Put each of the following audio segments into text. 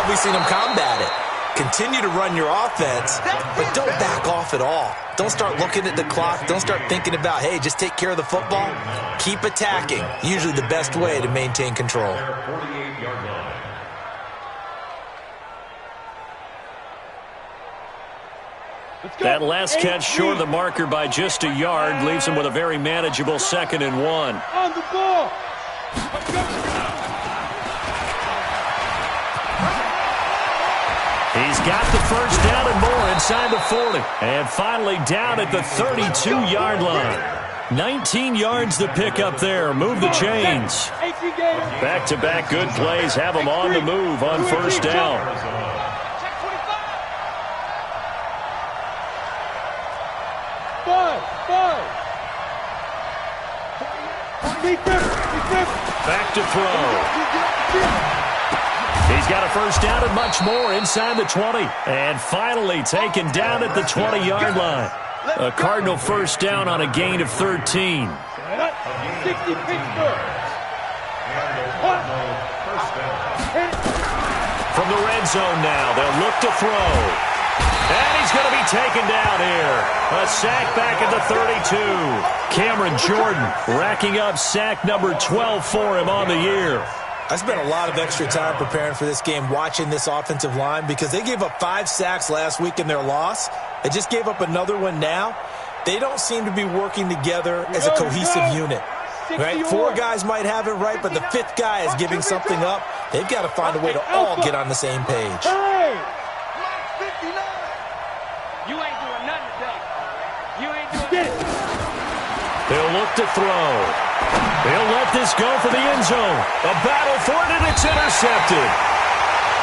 we've seen them combat it. Continue to run your offense, but don't back off at all. Don't start looking at the clock. Don't start thinking about, hey, just take care of the football. Keep attacking. Usually the best way to maintain control. That last catch short of the marker by just a yard leaves him with a very manageable 2nd and 1. On the ball. He's got the first down and more inside the 40. And finally down at the 32-yard line. 19 yards to pick up there. Move the chains. Back-to-back good plays have them on the move on first down. Back to throw. He's got a first down and much more inside the 20. And finally taken down at the 20-yard line. A Cardinal first down on a gain of 13. 60 Pittsburgh. From the red zone now, they'll look to throw. And he's going to be taken down here. A sack back at the 32. Cameron Jordan racking up sack number 12 for him on the year. I spent a lot of extra time preparing for this game watching this offensive line because they gave up 5 sacks last week in their loss. They just gave up another one now. They don't seem to be working together as a cohesive unit. Right? 4 guys might have it right, but the 5th guy is giving something up. They've got to find a way to all get on the same page. You ain't doing nothing today. You ain't doing nothing. They'll look to throw. They'll let this go for the end zone. A battle for it, and it's intercepted.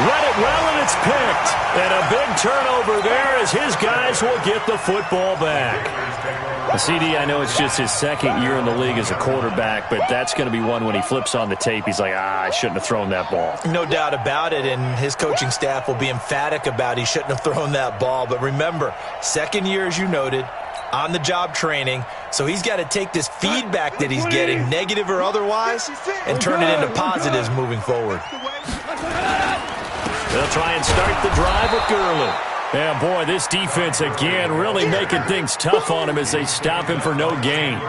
Read it well, and it's picked. And a big turnover there as his guys will get the football back. CD, I know it's just his 2nd year in the league as a quarterback, but that's going to be one when he flips on the tape. He's like, I shouldn't have thrown that ball. No doubt about it, and his coaching staff will be emphatic about he shouldn't have thrown that ball. But remember, 2nd year, as you noted, on-the-job training, so he's got to take this feedback that he's getting, negative or otherwise, and turn it into positives moving forward. They'll try and start the drive with Gurley. Yeah, boy, this defense again really making things tough on him as they stop him for no gain.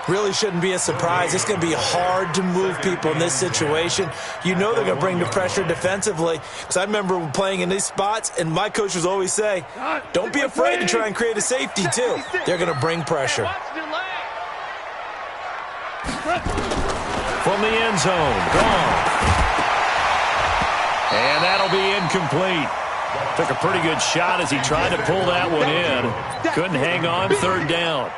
Really shouldn't be a surprise. It's going to be hard to move people in this situation. You know they're going to bring the pressure defensively. Because I remember playing in these spots, and my coaches always say, don't be afraid to try and create a safety, too. They're going to bring pressure. From the end zone, gone. And that'll be incomplete. Took a pretty good shot as he tried to pull that one in. Couldn't hang on, 3rd down.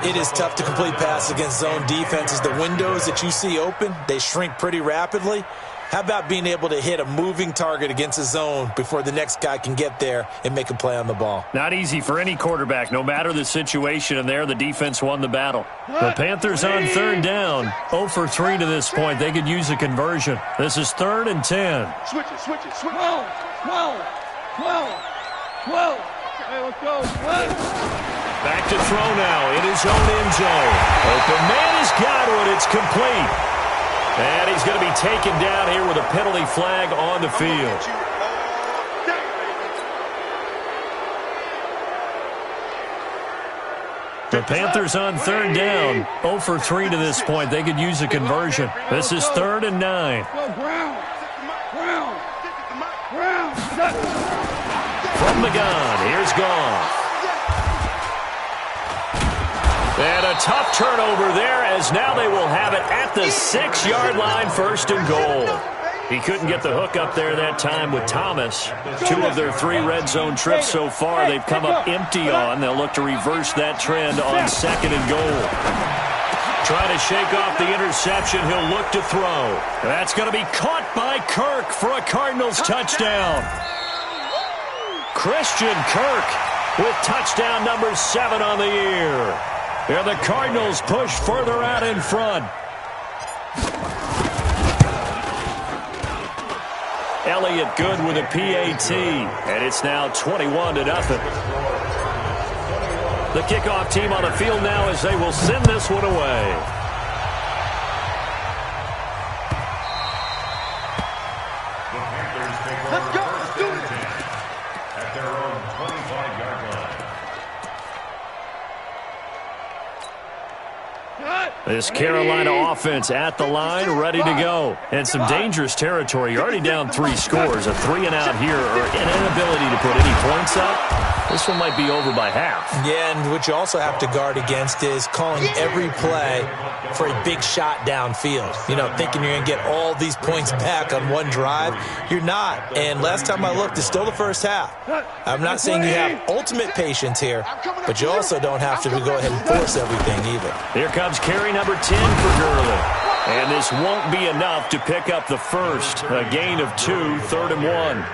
It is tough to complete passes against zone defenses. The windows that you see open, they shrink pretty rapidly. How about being able to hit a moving target against a zone before the next guy can get there and make a play on the ball? Not easy for any quarterback, no matter the situation, and there the defense won the battle. The Panthers on 3rd down, 0 for 3 to this point. They could use a conversion. This is 3rd and 10. Switch it. 12. Hey, let's go. Back to throw now in his own end zone. Open man has got it. It's complete. And he's going to be taken down here with a penalty flag on the field. The Panthers on 3rd down, 0 for 3 to this point. They could use a conversion. This is 3rd and 9. From the gun, here's Goff. And a tough turnover there as now they will have it at the 6-yard line, 1st and goal. He couldn't get the hook up there that time with Thomas. 2 of their 3 red zone trips so far they've come up empty on. They'll look to reverse that trend on 2nd and goal. Trying to shake off the interception. He'll look to throw. That's going to be caught by Kirk for a Cardinals touchdown. Christian Kirk with touchdown number 7 on the year. And the Cardinals push further out in front. Elliott good with a PAT, and it's now 21-0. The kickoff team on the field now as they will send this one away. This Carolina offense at the line, ready to go. And some dangerous territory. You're already down 3 scores. A 3-and-out here, or an inability to put any points up. This one might be over by half. Yeah, and what you also have to guard against is calling every play for a big shot downfield. You know, thinking you're going to get all these points back on one drive. You're not. And last time I looked, it's still the first half. I'm not saying you have ultimate patience here, but you also don't have to go ahead and force everything either. Here comes carry number 10 for Gurley. And this won't be enough to pick up the first. A gain of 2, 3rd and 1.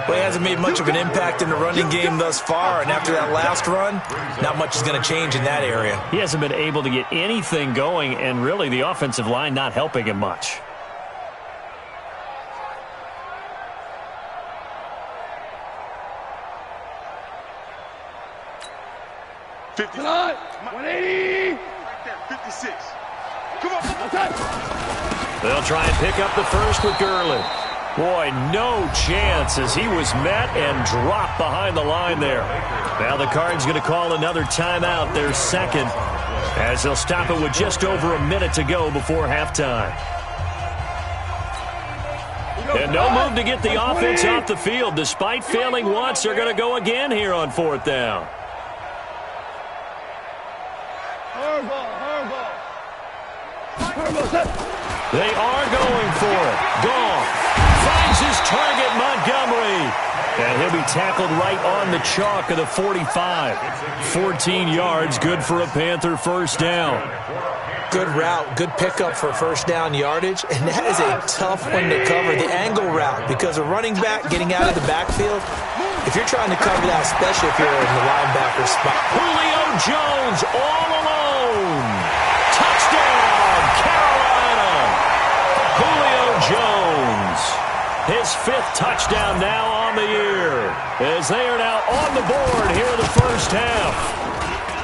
Well, he hasn't made much of an impact in the running game thus far, and after that last run, not much is going to change in that area. He hasn't been able to get anything going, and really the offensive line not helping him much. Come on, 180. 56. Come on. They'll try and pick up the first with Gurley. Boy, no chance as he was met and dropped behind the line there. Now the Cards going to call another timeout, their second, as they'll stop it with just over a minute to go before halftime. And no move to get the offense off the field. Despite failing once, they're going to go again here on 4th down. They are going for it. Goff finds his target, Montgomery. And he'll be tackled right on the chalk of the 45. 14 yards, good for a Panther first down. Good route, good pickup for first down yardage. And that is a tough one to cover, the angle route, because a running back getting out of the backfield, if you're trying to cover that, especially if you're in the linebacker spot. Julio Jones all alone. Touchdown, Carolina. Julio Jones. His 5th touchdown now on the year, as they are now on the board here in the first half.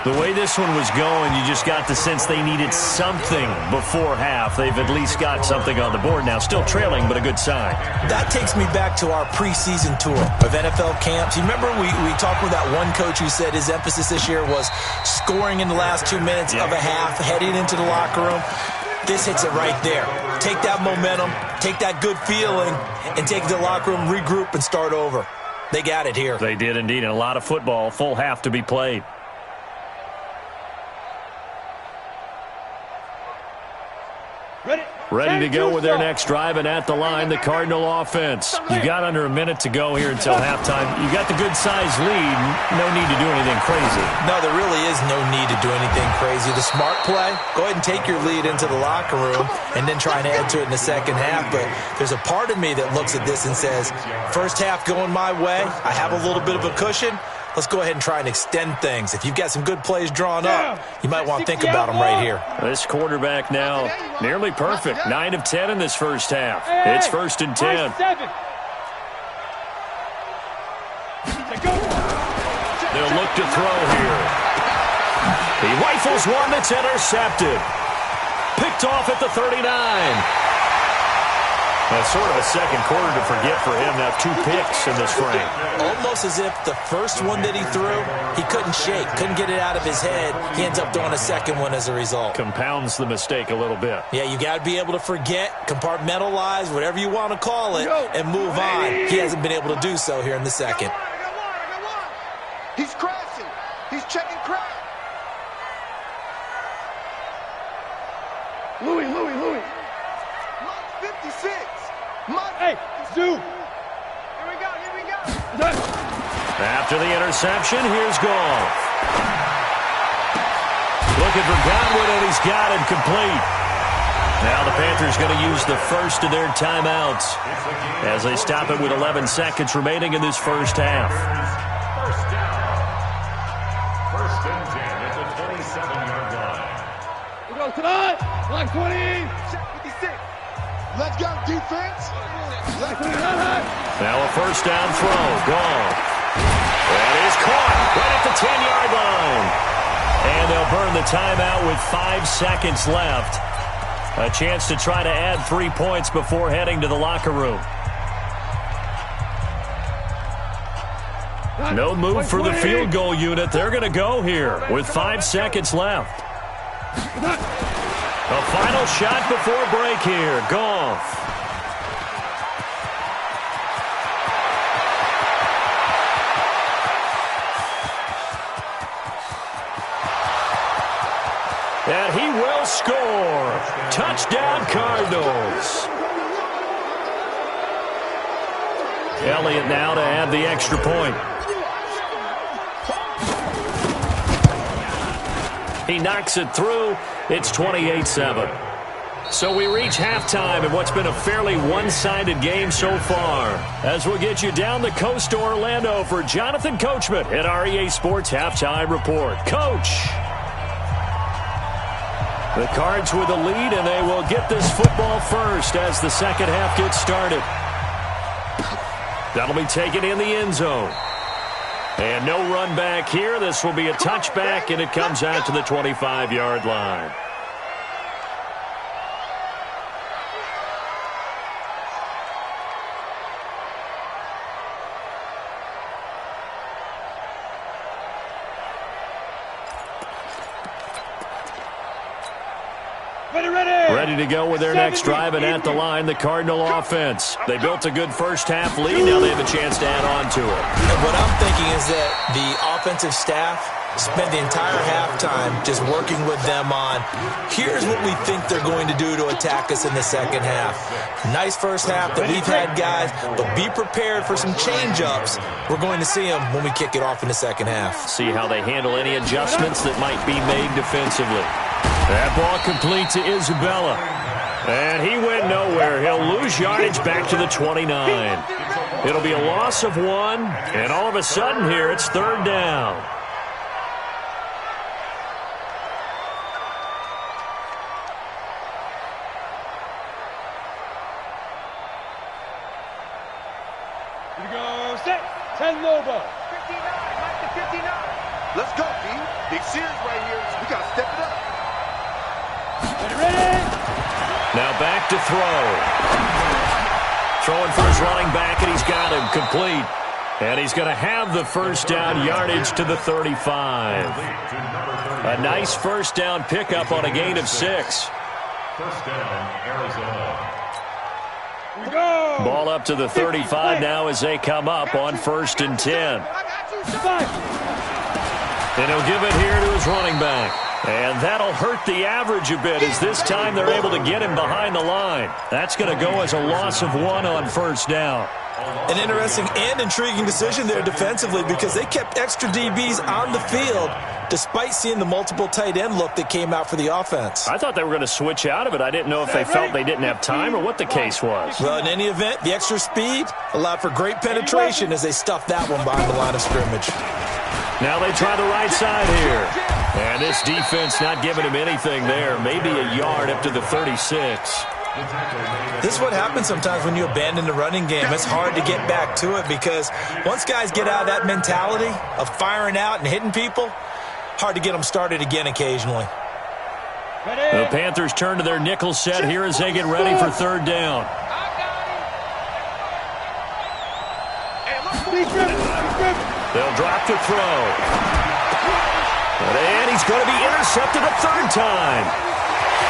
The way this one was going, you just got the sense they needed something before half. They've at least got something on the board now. Still trailing, but a good sign. That takes me back to our preseason tour of NFL camps. You remember we talked with that one coach who said his emphasis this year was scoring in the last 2 minutes of a half, heading into the locker room. This hits it right there. Take that momentum, take that good feeling, and take it to the locker room, regroup, and start over. They got it here. They did indeed, and a lot of football, full half to be played. Ready to go with their next drive, and at the line, the Cardinal offense. You got under a minute to go here until halftime. You got the good-sized lead. No need to do anything crazy. No, there really is no need to do anything crazy. The smart play, go ahead and take your lead into the locker room and then try and add to it in the second half. But there's a part of me that looks at this and says, first half going my way, I have a little bit of a cushion. Let's go ahead and try and extend things. If you've got some good plays drawn up, you might want to think about them right here. This quarterback now nearly perfect. 9 of 10 in this first half. It's 1st and 10. They'll look to throw here. He rifles one that's intercepted. Picked off at the 39. That's sort of a second quarter to forget for him. Now 2 picks in this frame. Almost as if the first one that he threw, he couldn't shake, couldn't get it out of his head. He ends up throwing a second one as a result. Compounds the mistake a little bit. Yeah, you got to be able to forget, compartmentalize, whatever you want to call it, and move on. He hasn't been able to do so here in the second. He's crashing. He's checking crash. Louis. 56. Hey, Stu. Here we go. After the interception, here's Goff. Looking for Godwin, and he's got it complete. Now the Panthers going to use the first of their timeouts as they stop it with 11 seconds remaining in this first half. First down. First and 10 at the 27-yard line. We go tonight. Line 20. Check 56. Let's go, defense. Now a first down throw. Goff. That is caught right at the 10-yard line. And they'll burn the timeout with 5 seconds left. A chance to try to add 3 points before heading to the locker room. No move for the field goal unit. They're going to go here with 5 seconds left. A final shot before break here. Goff. And he will score. Touchdown, Cardinals. Elliott now to add the extra point. He knocks it through. It's 28-7. So we reach halftime in what's been a fairly one-sided game so far. As we'll get you down the coast to Orlando for Jonathan Coachman at our EA Sports Halftime Report. Coach. The Cards with the lead, and they will get this football first as the second half gets started. That'll be taken in the end zone. And no run back here. This will be a touchback, and it comes out to the 25-yard line. Ready to go with their next drive, and at the line, the Cardinal offense. They built a good first-half lead. Now they have a chance to add on to it. And what I'm thinking is that the offensive staff spent the entire halftime just working with them on, here's what we think they're going to do to attack us in the second half. Nice first half that we've had, guys, but be prepared for some change-ups. We're going to see them when we kick it off in the second half. See how they handle any adjustments that might be made defensively. That ball complete to Isabella. And he went nowhere. He'll lose yardage back to the 29. It'll be a loss of 1, and all of a sudden here it's third down. Here we go, set, 10 Lobo. 59, Mike to 59. Let's go, D. Big series right here. We got to step it up. Ready? Now back to throw. Throwing for his running back, and he's got him complete. And he's going to have the first down yardage to the 35. A nice first down pickup on a gain of 6. First down, Arizona. Here we go. Ball up to the 35 now as they come up on 1st and 10. And he'll give it here to his running back. And that'll hurt the average a bit as this time they're able to get him behind the line. That's going to go as a loss of 1 on first down. An interesting and intriguing decision there defensively because they kept extra DBs on the field despite seeing the multiple tight end look that came out for the offense. I thought they were going to switch out of it. I didn't know if they felt they didn't have time or what the case was. Well, in any event, the extra speed allowed for great penetration as they stuffed that one behind the line of scrimmage. Now they try the right side here. And this defense not giving him anything there. Maybe a yard up to the 36. This is what happens sometimes when you abandon the running game. It's hard to get back to it because once guys get out of that mentality of firing out and hitting people, hard to get them started again occasionally. The Panthers turn to their nickel set here as they get ready for third down. They'll drop to throw. And he's going to be intercepted a third time.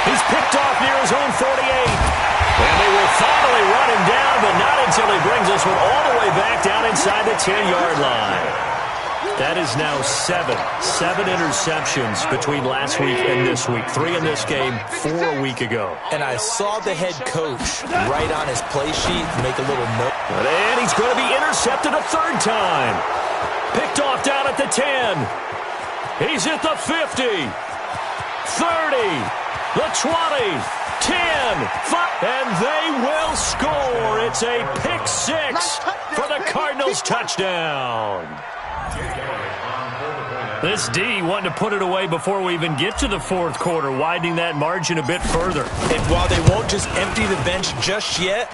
He's picked off near his own 48. And they will finally run him down, but not until he brings this one all the way back down inside the 10-yard line. That is now 7 interceptions between last week and this week. 3 in this game, 4 a week ago. And I saw the head coach write on his play sheet and make a little note. And he's going to be intercepted a third time. Picked off down at the 10. He's at the 50. 30. The 20. 10. 5. And they will score. It's a pick 6 for the Cardinals touchdown. This D wanted to put it away before we even get to the fourth quarter, widening that margin a bit further. And while they won't just empty the bench just yet,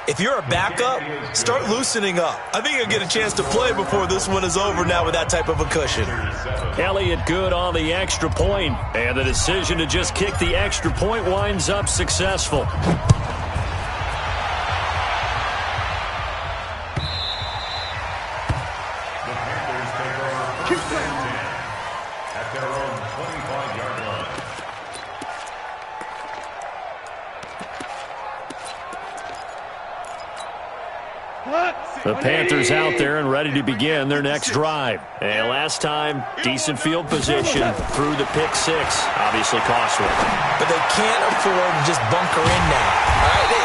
if you're a backup, start loosening up. I think you'll get a chance to play before this one is over now with that type of a cushion. Elliott good on the extra point, and the decision to just kick the extra point winds up successful. The Panthers out there and ready to begin their next drive. And last time, decent field position through the pick six. Obviously costly. But they can't afford to just bunker in now. All right?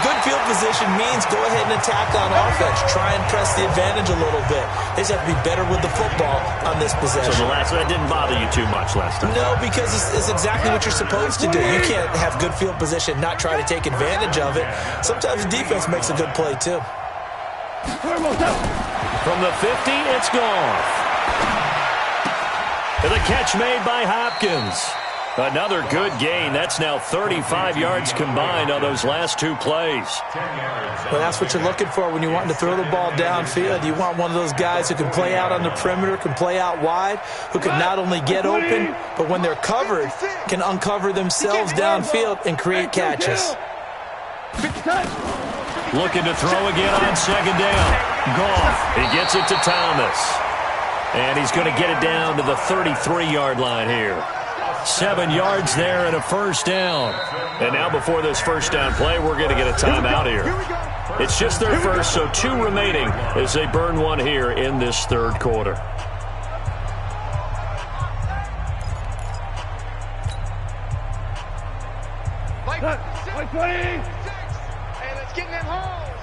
Good field position means go ahead and attack on offense. Try and press the advantage a little bit. They just have to be better with the football on this possession. So that didn't bother you too much last time? No, because it's exactly what you're supposed to do. You can't have good field position, not try to take advantage of it. Sometimes the defense makes a good play, too. From the 50, it's gone. And the catch made by Hopkins. Another good gain. That's now 35 yards combined on those last two plays. Well, that's what you're looking for when you want to throw the ball downfield. You want one of those guys who can play out on the perimeter, can play out wide, who can not only get open, but when they're covered, can uncover themselves downfield and create catches. Looking to throw again on second down. Goff, he gets it to Thomas. And he's going to get it down to the 33-yard line here. 7 yards there and a first down. And now before this first down play, we're going to get a timeout here. It's just their first, so 2 remaining as they burn one here in this third quarter. Hey, let's get in them holes.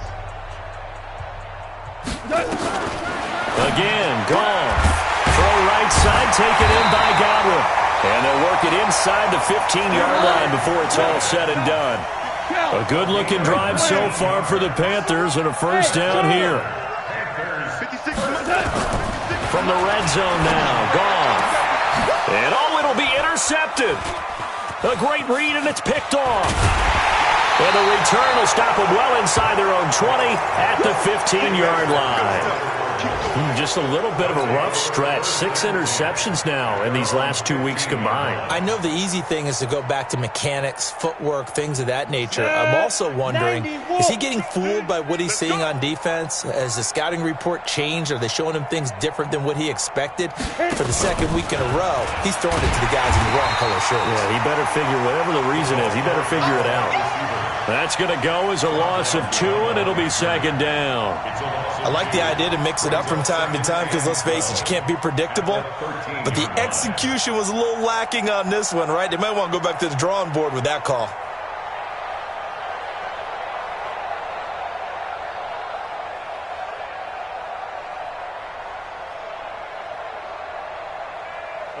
Again, Goff. Throw right side, taken in by Godwin. And they'll work it inside the 15-yard line before it's all said and done. A good-looking drive so far for the Panthers and a first down here. From the red zone now, Goff. And it'll be intercepted. A great read, and it's picked off. And the return will stop them well inside their own 20 at the 15-yard line. Just a little bit of a rough stretch. 6 interceptions now in these last 2 weeks combined. I know the easy thing is to go back to mechanics, footwork, things of that nature. I'm also wondering, is he getting fooled by what he's seeing on defense? Has the scouting report changed? Are they showing him things different than what he expected? For the second week in a row, he's throwing it to the guys in the wrong color shirts. Yeah, he better figure, whatever the reason is, he better figure it out. That's going to go as a loss of 2, and it'll be second down. I like the idea to mix it up from time to time because, let's face it, you can't be predictable. But the execution was a little lacking on this one, right? They might want to go back to the drawing board with that call.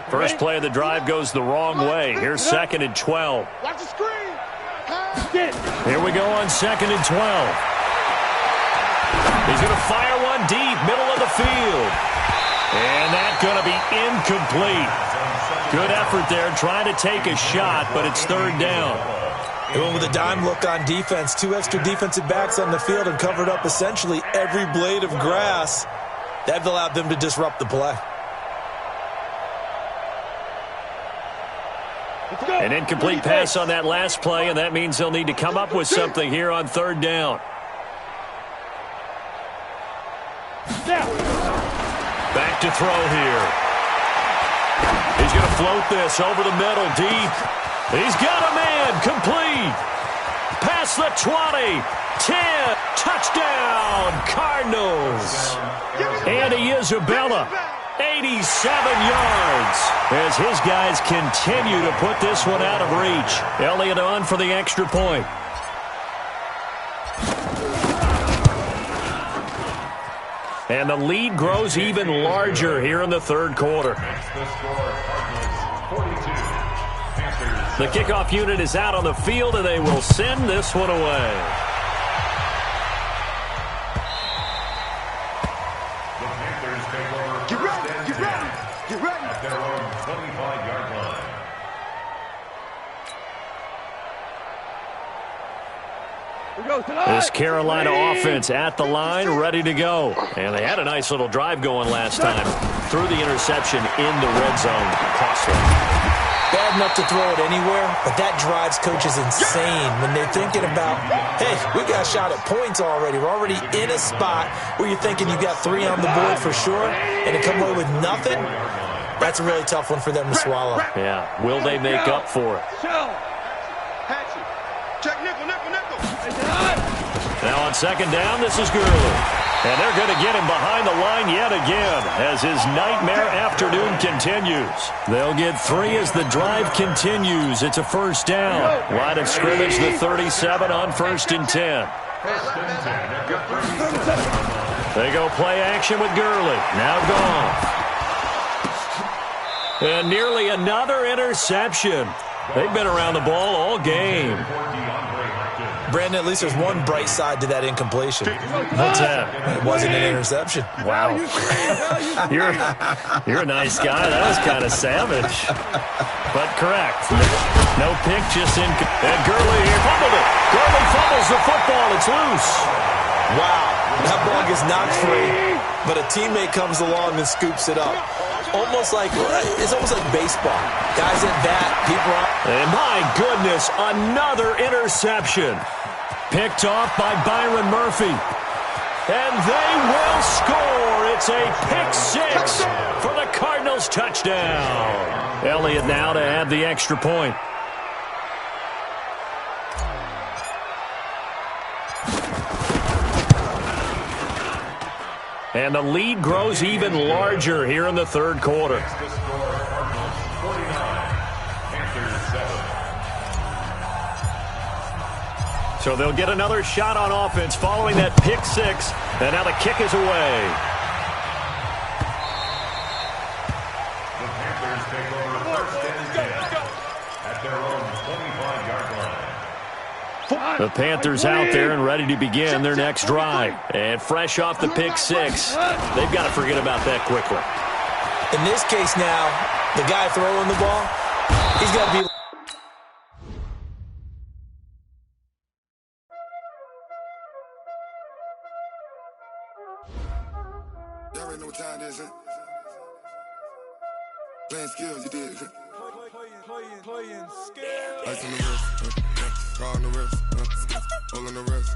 First play of the drive goes the wrong way. Here's 2nd and 12. Watch the screen. Here we go on 2nd and 12. He's going to fire one deep, middle of the field. And that's going to be incomplete. Good effort there, trying to take a shot, but it's third down. They went with a dime look on defense. 2 extra defensive backs on the field and covered up essentially every blade of grass. That allowed them to disrupt the play. An incomplete pass on that last play, and that means they'll need to come up with something here on third down. Back to throw here. He's going to float this over the middle, deep. He's got a man, complete. Past the 20, 10, touchdown, Cardinals. Andy Isabella, 87 yards, as his guys continue to put this one out of reach. Elliott on for the extra point. And the lead grows even larger here in the third quarter. The kickoff unit is out on the field, and they will send this one away. Get ready, get ready, get ready. At their own 25-yard line. This Carolina offense at the line, ready to go. And they had a nice little drive going last time. Threw the interception in the red zone. Costly. Bad enough to throw it anywhere, but that drives coaches insane when they're thinking about, hey, we got a shot at points already. We're already in a spot where you're thinking you got 3 on the board for sure, and to come away with nothing, that's a really tough one for them to swallow. Yeah, will they make up for it? Check nickel, nickel, nickel. Now on second down, this is Gurley. And they're going to get him behind the line yet again as his nightmare afternoon continues. They'll get 3 as the drive continues. It's a first down. Line of scrimmage, the 37 on 1st and 10. They go play action with Gurley. Now gone. And nearly another interception. They've been around the ball all game. Brandon, at least there's one bright side to that incompletion. What's that? It wasn't an interception. Wow. You're a nice guy. That was kind of savage. But correct. No pick, just in. And Gurley here fumbled it. Gurley fumbles the football. It's loose. Wow. That ball gets knocked free, but a teammate comes along and scoops it up. It's almost like baseball. Guys at bat, people are. And my goodness, another interception. Picked off by Byron Murphy. And they will score. It's a pick 6 for the Cardinals touchdown. Elliott now to add the extra point. And the lead grows even larger here in the third quarter. So they'll get another shot on offense following that pick 6. And now the kick is away. The Panthers take over 1st and 10 at their own 25-yard line. The Panthers out there and ready to begin their next drive. And fresh off the pick 6, they've got to forget about that quickly. In this case now, the guy throwing the ball, he's got to be. Y'all already know what time it is, huh? Playing skills, you did. Playing skills. Ice on the wrist, car on the wrist, hole in the wrist.